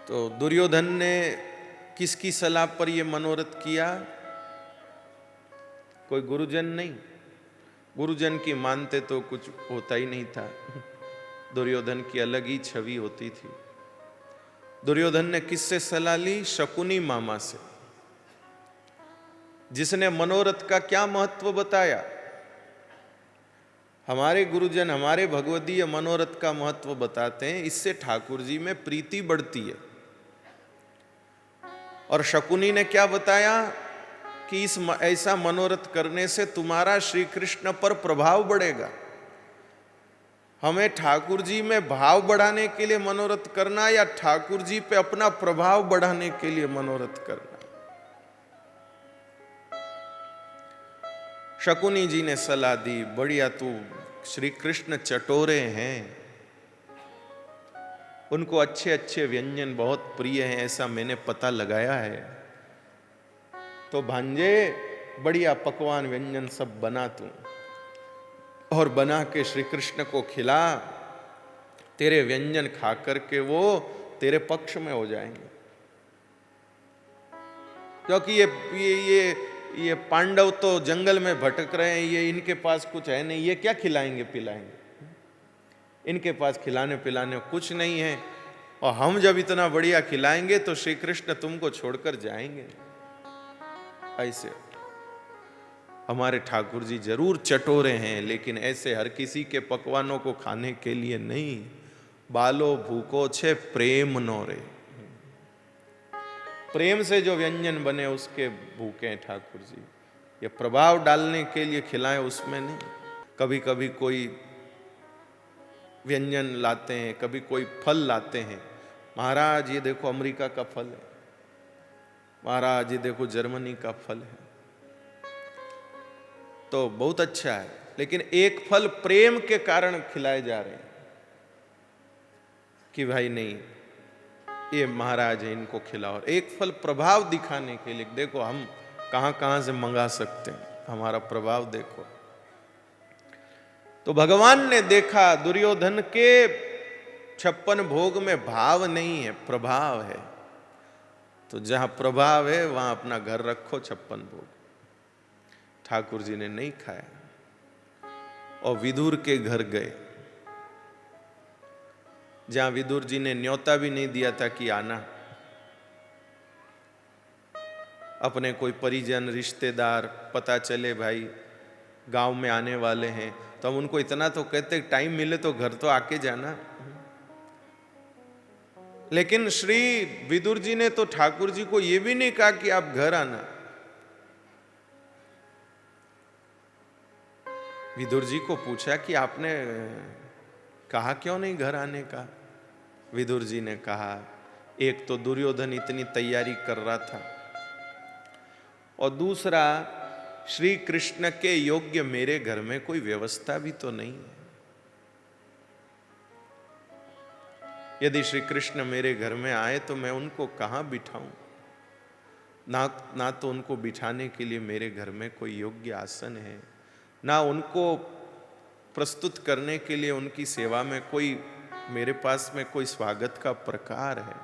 तो दुर्योधन ने किसकी सलाह पर यह मनोरथ किया? कोई गुरुजन नहीं, गुरुजन की मानते तो कुछ होता ही नहीं था। दुर्योधन की अलग ही छवि होती थी। दुर्योधन ने किससे सलाह ली? शकुनी मामा से, जिसने मनोरथ का क्या महत्व बताया। हमारे गुरुजन हमारे भगवदीय मनोरथ का महत्व बताते हैं, इससे ठाकुर जी में प्रीति बढ़ती है। और शकुनी ने क्या बताया कि इस ऐसा मनोरथ करने से तुम्हारा श्री कृष्ण पर प्रभाव बढ़ेगा। हमें ठाकुर जी में भाव बढ़ाने के लिए मनोरथ करना या ठाकुर जी पे अपना प्रभाव बढ़ाने के लिए मनोरथ करना? शकुनी जी ने सलाह दी, बढ़िया, तू श्री कृष्ण चटोरे हैं, उनको अच्छे अच्छे व्यंजन बहुत प्रिय हैं, ऐसा मैंने पता लगाया है। तो भांजे बढ़िया पकवान व्यंजन सब बना तू और बना के श्री कृष्ण को खिला। तेरे व्यंजन खा करके वो तेरे पक्ष में हो जाएंगे। क्योंकि ये पांडव तो जंगल में भटक रहे हैं, ये इनके पास कुछ है नहीं, ये क्या खिलाएंगे पिलाएंगे, इनके पास खिलाने पिलाने कुछ नहीं है। और हम जब इतना बढ़िया खिलाएंगे तो श्री कृष्ण तुमको छोड़कर जाएंगे। ऐसे हमारे ठाकुर जी जरूर चटोरे हैं, लेकिन ऐसे हर किसी के पकवानों को खाने के लिए नहीं। बालो भूको छे प्रेम नोरे, प्रेम से जो व्यंजन बने उसके भूखे हैं ठाकुर जी। ये प्रभाव डालने के लिए खिलाएं उसमें नहीं। कभी कभी कोई व्यंजन लाते हैं, कभी कोई फल लाते हैं। महाराज ये देखो अमेरिका का फल है, महाराज ये देखो जर्मनी का फल है, तो बहुत अच्छा है, लेकिन एक फल प्रेम के कारण खिलाए जा रहे हैं कि भाई नहीं ये महाराज है इनको खिलाओ। एक फल प्रभाव दिखाने के लिए, देखो हम कहां कहां से मंगा सकते हैं, हमारा प्रभाव देखो। तो भगवान ने देखा दुर्योधन के 56 भोग में भाव नहीं है, प्रभाव है। तो जहां प्रभाव है वहां अपना घर रखो 56 भोग। ठाकुर जी ने नहीं खाया और विदुर के घर गए, जहां विदुर जी ने न्योता भी नहीं दिया था कि आना। अपने कोई परिजन रिश्तेदार पता चले भाई गांव में आने वाले हैं, तो हम उनको इतना तो कहते टाइम मिले तो घर तो आके जाना। लेकिन श्री विदुर जी ने तो ठाकुर जी को यह भी नहीं कहा कि आप घर आना। विदुर जी को पूछा कि आपने कहा क्यों नहीं घर आने का? विदुर जी ने कहा, एक तो दुर्योधन इतनी तैयारी कर रहा था, और दूसरा श्री कृष्ण के योग्य मेरे घर में कोई व्यवस्था भी तो नहीं है। यदि श्री कृष्ण मेरे घर में आए तो मैं उनको कहां बिठाऊं? ना तो उनको बिठाने के लिए मेरे घर में कोई योग्य आसन है, ना उनको प्रस्तुत करने के लिए उनकी सेवा में कोई मेरे पास में कोई स्वागत का प्रकार है।